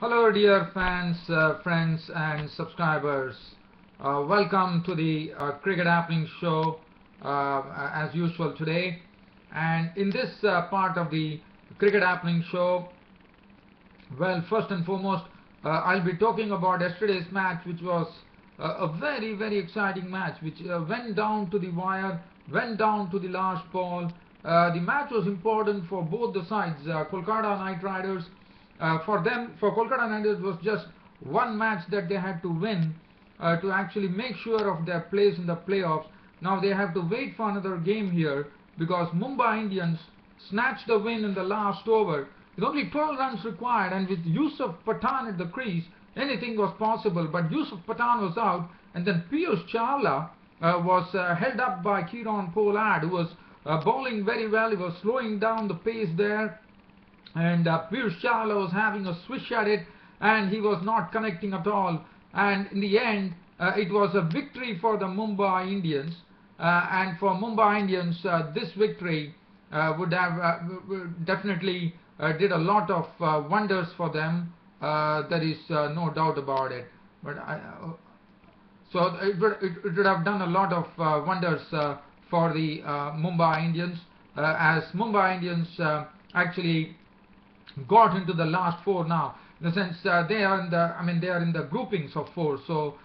Hello dear fans, friends and subscribers. Welcome to the Cricket Happening Show as usual today. And in this part of the Cricket Happening Show, well, first and foremost, I'll be talking about yesterday's match, which was a very, very exciting match, which went down to the wire, went down to the last ball. The match was important for both the sides. Kolkata Knight Riders, for Kolkata Knight Riders, it was just one match that they had to win to actually make sure of their place in the playoffs. Now they have to wait for another game here because Mumbai Indians snatched the win in the last over. With only 12 runs required and with Yusuf Pathan at the crease, anything was possible. But Yusuf Pathan was out, and then Chawla was held up by Pollard, who was bowling very well. He was slowing down the pace there, and Chawla was having a swish at it, and he was not connecting at all. And in the end, it was a victory for the Mumbai Indians. And for Mumbai Indians, this victory would have definitely did a lot of wonders for them. There is no doubt about it. But so it would have done a lot of wonders for the Mumbai Indians, as Mumbai Indians actually got into the last four now. In the sense they are in the groupings of four. So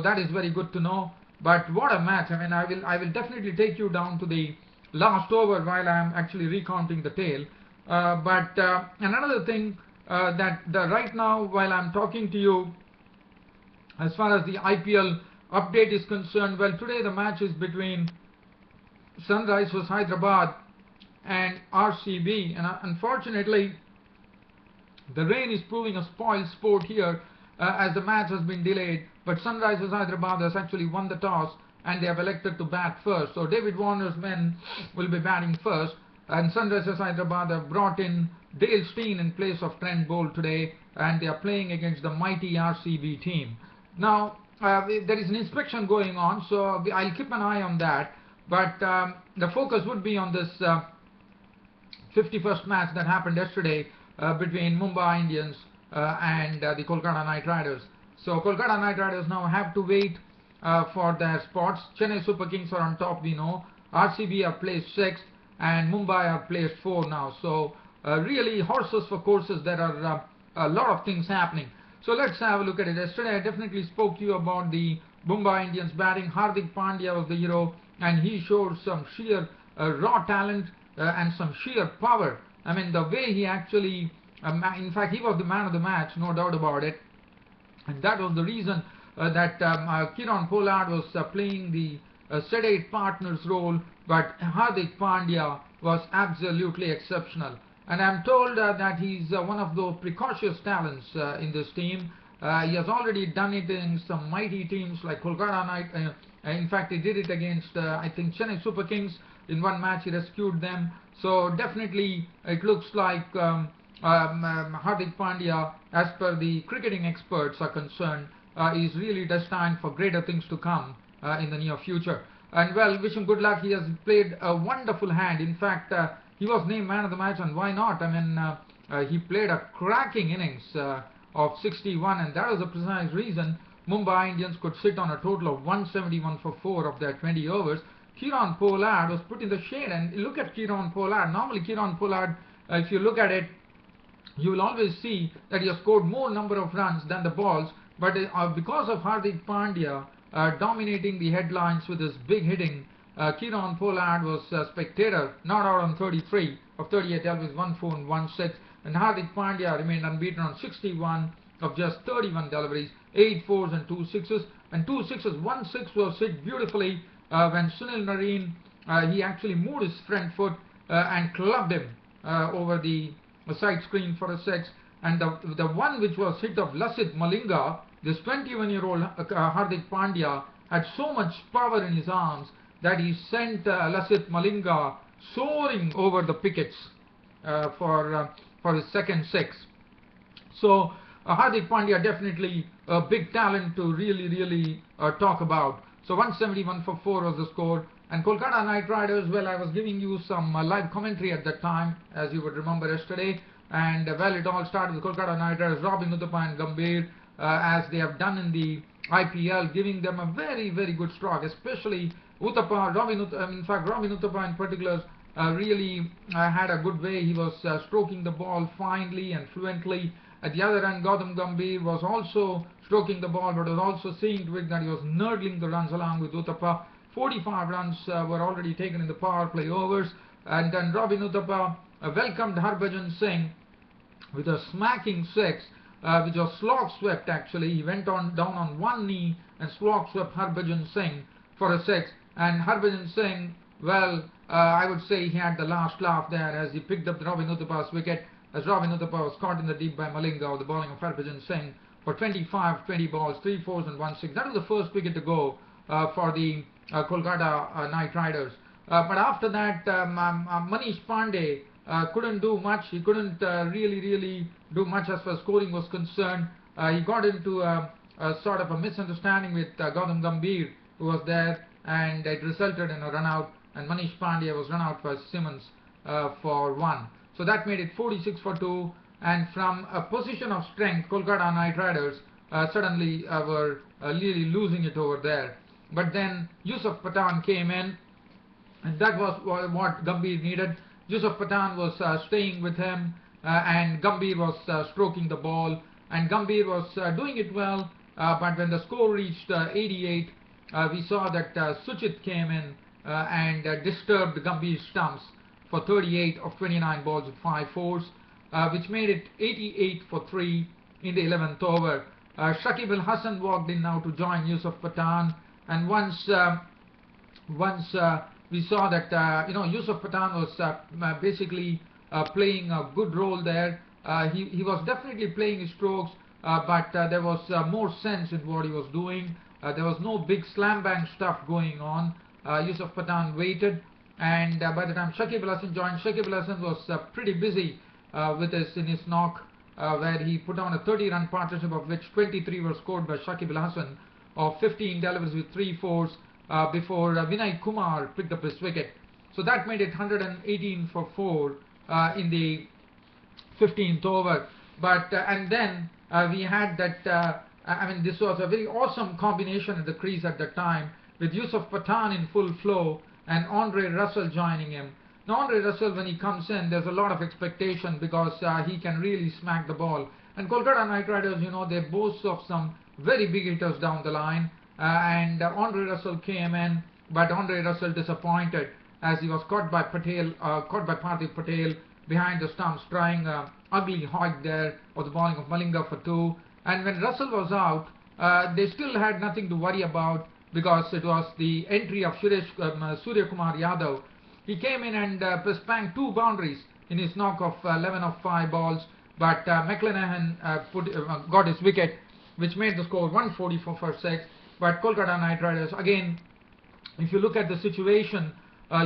that is very good to know. But what a match! I mean, I will definitely take you down to the last over while I am actually recounting the tale. But another thing that right now, while I'm talking to you, as far as the IPL update is concerned, well, today the match is between Sunrisers Hyderabad and RCB, and unfortunately, the rain is proving a spoil sport here as the match has been delayed. But Sunrisers Hyderabad has actually won the toss and they have elected to bat first. So David Warner's men will be batting first, and Sunrisers Hyderabad have brought in Dale Steyn in place of Trent Boult today, and they are playing against the mighty RCB team. Now there is an inspection going on, so I'll keep an eye on that. But the focus would be on this 51st match that happened yesterday between Mumbai Indians and the Kolkata Knight Riders. So Kolkata Knight Riders now have to wait for their spots. Chennai Super Kings are on top, we know. RCB are placed 6th and Mumbai are placed 4 now. So really horses for courses. There are a lot of things happening. So let's have a look at it. Yesterday I definitely spoke to you about the Mumbai Indians batting. Hardik Pandya was the hero, and he showed some sheer raw talent and some sheer power. I mean, the way he actually, in fact, he was the man of the match, no doubt about it. And that was the reason that Pollard was playing the sedate partner's role, but Hardik Pandya was absolutely exceptional. And I'm told that he's one of those precocious talents in this team. He has already done it in some mighty teams like Kolkata Knight. In fact, he did it against, I think, Chennai Super Kings. In one match, he rescued them. So definitely, it looks like Hardik Pandya, as per the cricketing experts are concerned, is really destined for greater things to come in the near future. And well, wish him good luck. He has played a wonderful hand. In fact, he was named man of the match, and why not? I mean, he played a cracking innings of 61, and that was the precise reason Mumbai Indians could sit on a total of 171 for 4 of their 20 overs. Pollard was put in the shade, and look at Pollard. Normally Pollard, if you look at it, you will always see that he has scored more number of runs than the balls, but because of Hardik Pandya dominating the headlines with his big hitting, Pollard was spectator, not out on 33 of 38 dealt with 1 4 and 1 6, and Hardik Pandya remained unbeaten on 61 of just 31 deliveries, 8 fours and 2 sixes, and 2 sixes. 1 6 was hit beautifully when Sunil Narine, he actually moved his front foot and clubbed him over the side screen for a 6. And the one which was hit of Lasith Malinga, this 21-year-old Hardik Pandya had so much power in his arms that he sent Lasith Malinga soaring over the pickets for his second 6. So Hardik Pandya definitely a big talent to really talk about. So 171 for 4 was the score. And Kolkata Knight Riders, well, I was giving you some live commentary at that time, as you would remember yesterday. And well, it all started with Kolkata Knight Riders robbing Uthappa and Gambhir as they have done in the IPL, giving them a very, very good stroke, especially Uthappa. In fact, Robin Uthappa in particular really had a good way. He was stroking the ball finely and fluently. At the other end, Gautam Gambhir was also stroking the ball, but was also seeing to it that he was nurdling the runs along with Uthappa. 45 runs were already taken in the power play overs, and then Robin Uthappa welcomed Harbhajan Singh with a smacking six, which was slog swept actually. He went down on one knee and slog swept Harbhajan Singh for a six. And Harbhajan Singh, well, I would say he had the last laugh there as he picked up Robin Uthappa's wicket, as Robin Uthappa was caught in the deep by Malinga with the bowling of Harbhajan Singh for 25, 20 balls, 3 fours and 1 6. That was the first wicket to go for the Kolkata Knight Riders. But after that, Manish Pandey couldn't do much. He couldn't really do much as far as scoring was concerned. He got into a sort of a misunderstanding with Gautam Gambhir, who was there, and it resulted in a run out, and Manish Pandey was run out by Simmons for 1. So that made it 46 for 2, and from a position of strength, Kolkata Knight Riders suddenly were really losing it over there. But then Yusuf Pathan came in, and that was what Gambhir needed. Yusuf Pathan was staying with him, and Gambhir was stroking the ball, and Gambhir was doing it well, but when the score reached 88, we saw that Suchit came in and disturbed Gambhir's stumps for 38 of 29 balls with 5 fours, which made it 88 for 3 in the 11th over. Shakib Al Hasan walked in now to join Yusuf Pathan, and once we saw that Yusuf Pathan was basically playing a good role there. He was definitely playing his strokes, but there was more sense in what he was doing. There was no big slam bang stuff going on. Yusuf Pathan waited, and by the time Shakib Al Hasan joined, Shakib Al Hasan was pretty busy in his knock, where he put on a 30-run partnership, of which 23 were scored by Shakib Al Hasan, of 15 deliveries with 3 fours, before Vinay Kumar picked up his wicket. So that made it 118 for 4 in the 15th over. But and then we had that. This was a very awesome combination at the crease at the time, with Yusuf Pathan in full flow and Andre Russell joining him. Now Andre Russell, when he comes in, there's a lot of expectation because he can really smack the ball. And Kolkata Knight Riders, they boast of some very big hitters down the line. And Andre Russell came in, but Andre Russell disappointed as he was caught by Parthiv Patel behind the stumps, trying ugly hog there of the bowling of Malinga for 2. And when Russell was out, they still had nothing to worry about because it was the entry of Surya Kumar Yadav. He came in and spanked 2 boundaries in his knock of 11 of 5 balls, but McClenaghan got his wicket, which made the score 144 for 6. But Kolkata Knight Riders, again, if you look at the situation,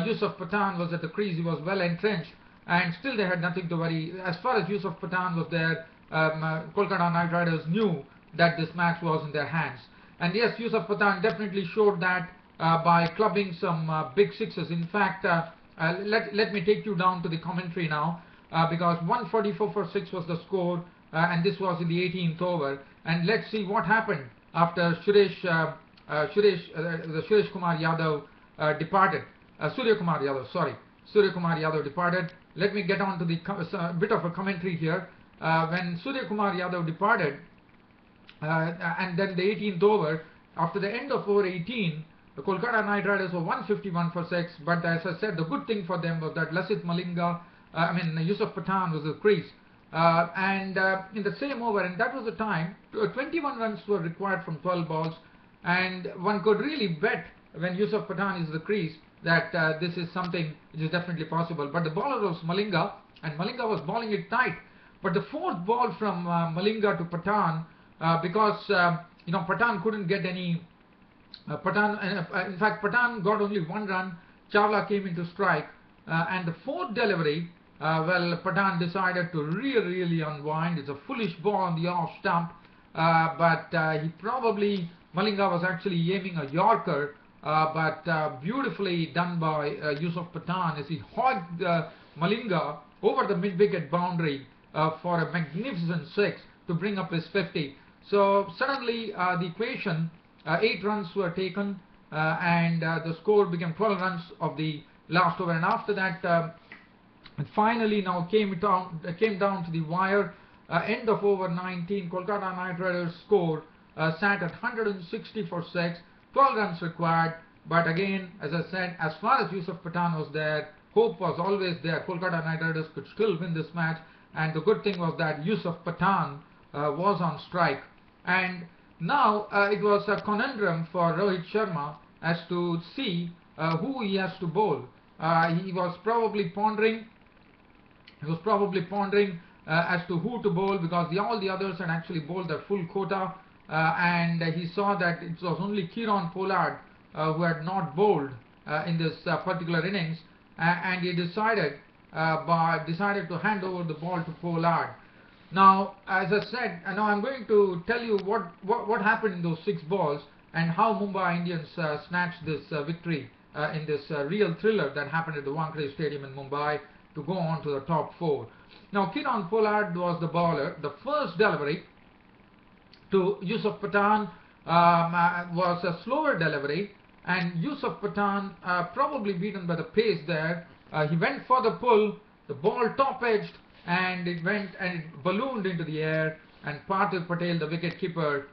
Yusuf Pathan was at the crease. He was well entrenched, and still they had nothing to worry. As far as Yusuf Pathan was there, Kolkata Knight Riders knew that this match was in their hands. And yes, Yusuf Pathan definitely showed that by clubbing some big sixes. In fact, let me take you down to the commentary now, because 144 for 6 was the score, and this was in the 18th over. And let's see what happened after Suresh Kumar Yadav departed. Surya Kumar Yadav departed. Let me get on to the bit of a commentary here. When Surya Kumar Yadav departed, and then the 18th over, after the end of over 18, the Kolkata Knight Riders were 151 for 6. But as I said, the good thing for them was that Lasith Malinga, Yusuf Pathan was the crease. And in the same over, and that was the time, 21 runs were required from 12 balls, and one could really bet when Yusuf Pathan is the crease that this is something which is definitely possible. But the bowler was Malinga, and Malinga was bowling it tight. But the 4th ball from Malinga to Pathan, because Pathan couldn't get any. In fact, Pathan got only 1 run. Chawla came into strike, and the 4th delivery. Pathan decided to really unwind. It's a foolish ball on the off stump, but Malinga was actually aiming a Yorker, but beautifully done by Yusuf Pathan as he hogged Malinga over the mid-wicket boundary, for a magnificent 6 to bring up his 50. So suddenly the equation, 8 runs were taken, and the score became 12 runs of the last over, and after that it finally now came down to the wire. End of over 19, Kolkata Knight Riders score sat at 160 for 6, 12 runs required. But again, as I said, as far as Yusuf Pathan was there, hope was always there. Kolkata Knight Riders could still win this match, and the good thing was that Yusuf Pathan was on strike. And now it was a conundrum for Rohit Sharma as to see who he has to bowl. He was probably pondering as to who to bowl, because all the others had actually bowled their full quota, and he saw that it was only Kieron Pollard who had not bowled in this particular innings, and he decided to hand over the ball to Pollard. Now, as I said, now I'm going to tell you what happened in those 6 balls and how Mumbai Indians snatched this victory in this real thriller that happened at the Wankhede Stadium in Mumbai to go on to the top 4. Now, Kieron Pollard was the bowler. The first delivery to Yusuf Pathan was a slower delivery, and Yusuf Pathan, probably beaten by the pace there, he went for the pull, the ball top edged, and it ballooned into the air, and Parthiv Patel, the wicket-keeper,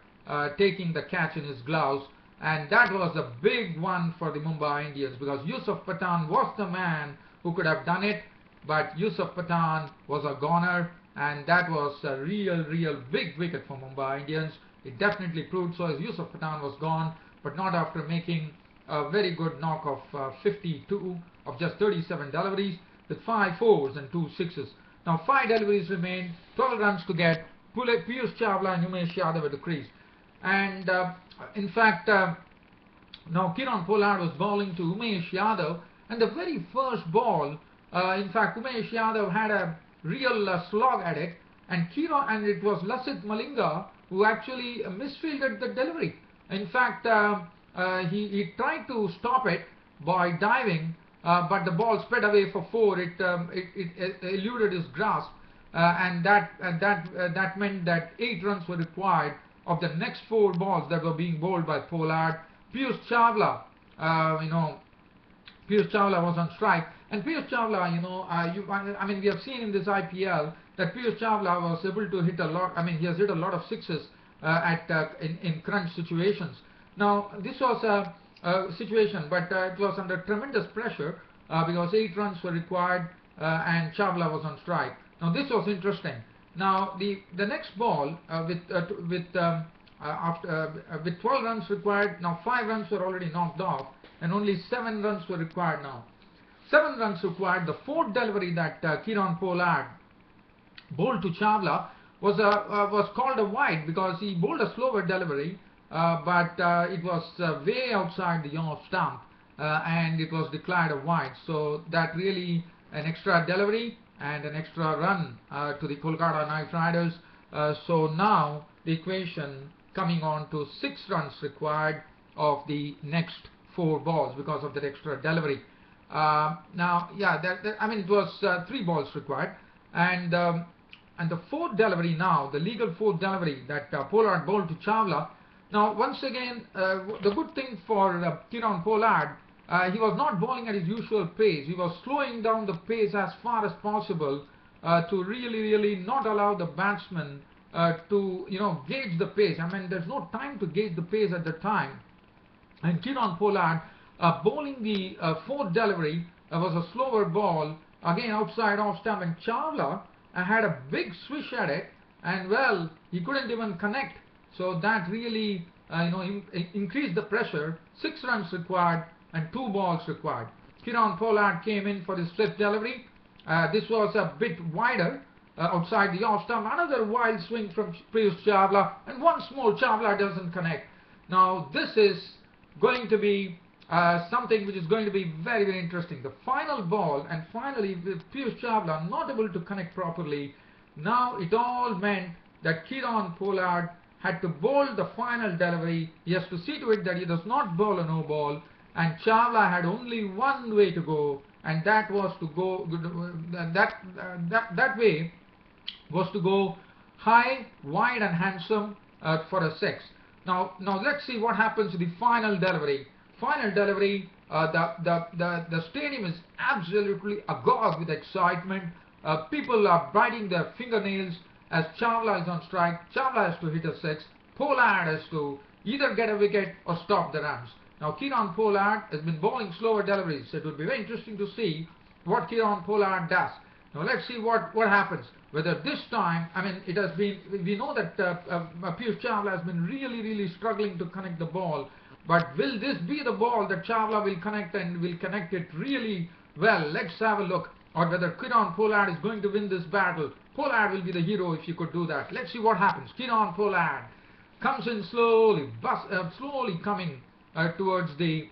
taking the catch in his gloves. And that was a big one for the Mumbai Indians, because Yusuf Pathan was the man who could have done it, but Yusuf Pathan was a goner, and that was a real big wicket for Mumbai Indians. It definitely proved so, as Yusuf Pathan was gone, but not after making a very good knock of 52 of just 37 deliveries with 5 fours and 2 sixes. Now 5 deliveries remained, 12 runs to get. Piyush Chawla and Umesh Yadav at the crease. And in fact, now Kieron Pollard was bowling to Umesh Yadav, and the very first ball, in fact, Umesh Yadav had a real slog at it, and it was Lasith Malinga who actually misfielded the delivery. In fact, he tried to stop it by diving, but the ball sped away for 4. It eluded his grasp, and that meant that 8 runs were required of the next 4 balls that were being bowled by Pollard. Piyush Chawla, Piyush Chawla was on strike, and Piyush Chawla, I mean, we have seen in this IPL that Piyush Chawla was able to hit a lot. I mean, he has hit a lot of sixes in crunch situations. Now, this was a situation, but it was under tremendous pressure because 8 runs were required, and Chawla was on strike. Now, this was interesting. Now, the next ball with 12 runs required. Now 5 runs were already knocked off, and only 7 runs were required now. 7 runs required. The 4th delivery that Kieron Pollard bowled to Chawla was called a wide, because he bowled a slower delivery, but it was way outside the off stump, and it was declared a wide. So that really an extra delivery and an extra run to the Kolkata Knight Riders. So now the equation coming on to 6 runs required of the next 4 balls because of that extra delivery. Now, yeah, I mean, it was 3 balls required, and the 4th delivery now, the legal 4th delivery that Pollard bowled to Chawla. Now, once again, the good thing for Kieron Pollard, he was not bowling at his usual pace. He was slowing down the pace as far as possible to really not allow the batsman to gauge the pace. I mean, there's no time to gauge the pace at the time. And Kieron Pollard bowling the 4th delivery was a slower ball, again outside off stump, and Chawla had a big swish at it, and well, he couldn't even connect. So that really increased the pressure. 6 runs required and 2 balls required. Kieron Pollard came in for his 5th delivery. This was a bit wider outside the off stump. Another wild swing from Piyush Chawla, and once more Chawla doesn't connect. Now this is going to be something which is going to be very interesting. The final ball, and finally with Piyush Chawla not able to connect properly. Now it all meant that Kieron Pollard had to bowl the final delivery. He has to see to it that he does not bowl a no ball, and Chawla had only one way to go, and that was to go that way was to go high, wide and handsome for a six. Now let's see what happens to the final delivery. Final delivery, the stadium is absolutely agog with excitement. People are biting their fingernails as Chawla is on strike. Chawla has to hit a six. Pollard has to either get a wicket or stop the runs. Now Kieron Pollard has been bowling slower deliveries, so it will be very interesting to see what Kieron Pollard does. Now let's see what happens. Whether this time, I mean, it has been, we know that Piyush Chawla has been really struggling to connect the ball. But will this be the ball that Chawla will connect and will connect it really well? Let's have a look. Or whether Kieron Pollard is going to win this battle. Pollard will be the hero if you could do that. Let's see what happens. Kieron Pollard comes in slowly, slowly coming towards the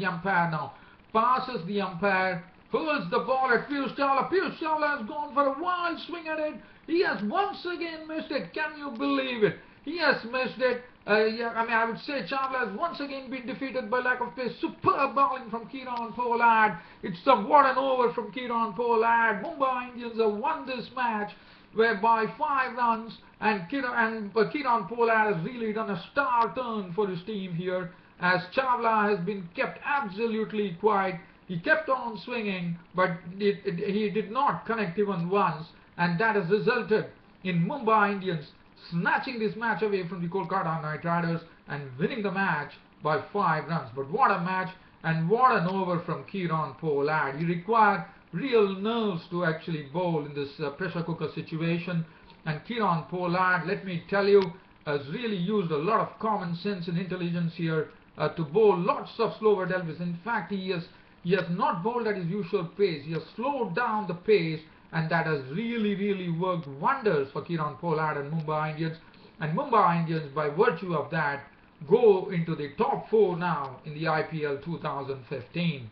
umpire now. Passes the umpire, holds the ball at Piyush Chawla. Piyush Chawla has gone for a wild swing at it. He has once again missed it. Can you believe it? He has missed it. Yeah, I mean, I would say Chawla has once again been defeated by lack of pace. Superb bowling from Kieron Pollard. It's what an over from Kieron Pollard. Mumbai Indians have won this match by 5 runs, and Kieron Pollard has really done a star turn for his team here, as Chawla has been kept absolutely quiet. He kept on swinging, but he did not connect even once, and that has resulted in Mumbai Indians snatching this match away from the Kolkata Knight Riders and winning the match by 5 runs. But what a match, and what an over from Kieron Pollard. He required real nerves to actually bowl in this pressure cooker situation, and Kieron Pollard, let me tell you, has really used a lot of common sense and intelligence here to bowl lots of slower deliveries. In fact, he has not bowled at his usual pace. He has slowed down the pace, and that has really worked wonders for Kieron Pollard and Mumbai Indians. And Mumbai Indians, by virtue of that, go into the top 4 now in the IPL 2015.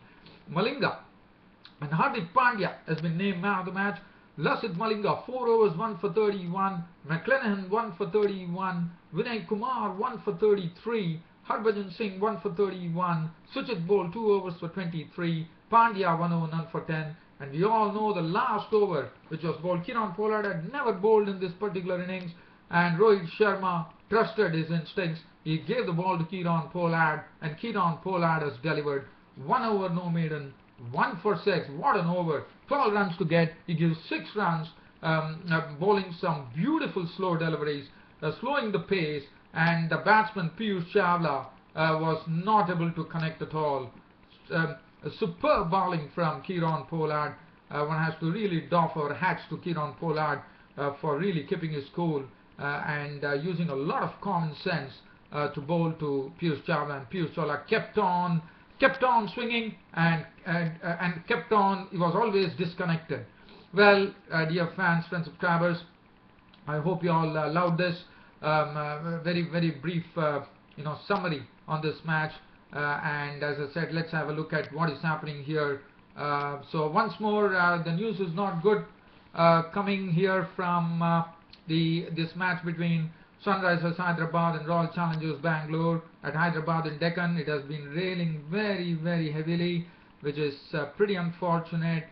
Malinga and Hardik Pandya has been named man of the match. Lasith Malinga, 4 overs, 1 for 31. McClenaghan, 1 for 31. Vinay Kumar, 1 for 33. Harbhajan Singh, 1 for 31. Suchit bowled 2 overs for 23. Pandya, 1 over, none for 10. And we all know the last over, which was bowled. Kieron Pollard had never bowled in this particular innings, and Rohit Sharma trusted his instincts. He gave the ball to Kieron Pollard, and Kieron Pollard has delivered 1 over, no maiden, 1 for 6. What an over. 12 runs to get. He gives 6 runs, bowling some beautiful slow deliveries, slowing the pace, and the batsman Piyush Chawla was not able to connect at all. A superb bowling from Kieron Pollard. One has to really doff our hats to Kieron Pollard for really keeping his cool and using a lot of common sense to bowl to Piyush Chawla. And Piyush Chawla kept on swinging and kept on. He was always disconnected. Well, dear fans, friends, subscribers, I hope you all loved this very brief summary on this match. And as I said, let's have a look at what is happening here. So once more, the news is not good coming here from this match between Sunrisers Hyderabad and Royal Challengers Bangalore at Hyderabad in Deccan. It has been raining very heavily, which is pretty unfortunate.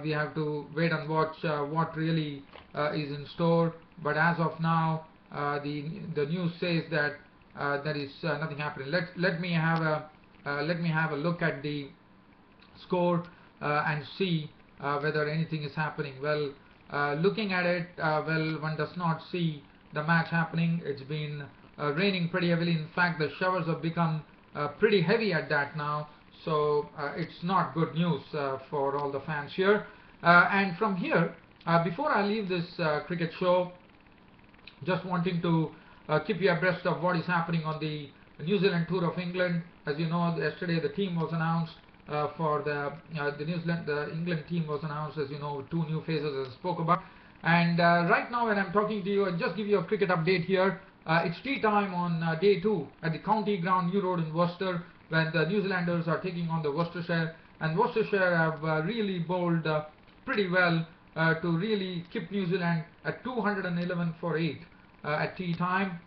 We have to wait and watch what really is in store. But as of now, the news says that there is nothing happening. Let me have a look at the score and see whether anything is happening. Well, looking at it, well, one does not see the match happening. It's been raining pretty heavily. In fact, the showers have become pretty heavy at that now. So it's not good news for all the fans here. And from here, before I leave this cricket show, just wanting to keep you abreast of what is happening on the New Zealand tour of England. As you know, yesterday the team was announced for the England team was announced, as you know, with 2 new faces as I spoke about. And right now when I'm talking to you, I'll just give you a cricket update here. It's tea time on day 2 at the County Ground, New Road in Worcester, when the New Zealanders are taking on the Worcestershire. And Worcestershire have really bowled pretty well to really keep New Zealand at 211 for 8 at tea time.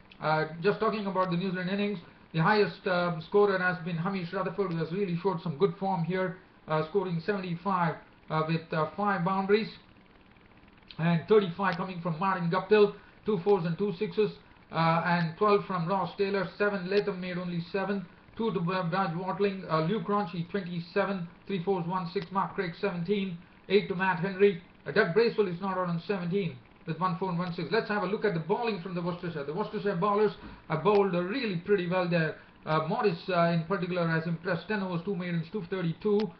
Just talking about the New Zealand innings, the highest scorer has been Hamish Rutherford, who has really showed some good form here, scoring 75 with 5 boundaries, and 35 coming from Martin Guptill, 2 fours and 2 sixes, and 12 from Ross Taylor. 7 Latham made only 7, 2 to Brad Watling. Luke Raunchy 27, 3 fours 1 6. Mark Craig 17, 8 to Matt Henry. Doug Bracewell is not out on 17 with 1 4 and 1 6. Let's have a look at the bowling from the Worcestershire. The Worcestershire bowlers have bowled really pretty well there. Morris in particular has impressed. 10 overs, 2 maidens, 2 for 32.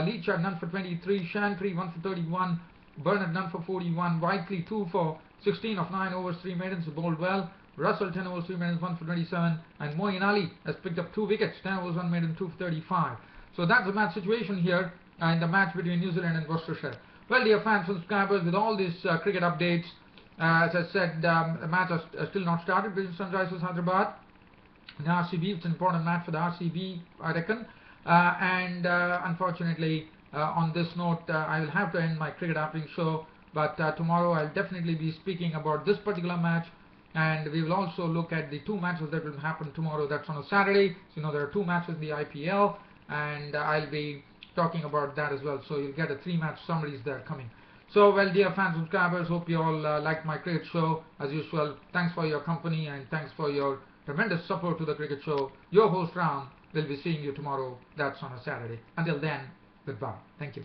Leach had none for 23. Shantry 1 for 31. Burnett none for 41. Whiteley 2 for 16 of 9 overs, 3 maidens, bowled well. Russell 10 overs, 3 maidens, 1 for 27. And Moeen Ali has picked up 2 wickets, 10 overs, 1 maiden, 2 for 35. So that's the match situation here in the match between New Zealand and Worcestershire. Well, dear fans and subscribers, with all these cricket updates, as I said, the match has still not started between Sunrisers Hyderabad and RCB. It's an important match for the RCB, I reckon. Unfortunately, on this note, I will have to end my cricket update show. But tomorrow I'll definitely be speaking about this particular match, and we will also look at the 2 matches that will happen tomorrow. That's on a Saturday. So, there are 2 matches in the IPL, and I'll be talking about that as well. So you'll get a 3-match summaries there coming. So, well, dear fans and subscribers, hope you all liked my cricket show. As usual, thanks for your company and thanks for your tremendous support to the cricket show. Your host Ram will be seeing you tomorrow. That's on a Saturday. Until then, goodbye. Thank you.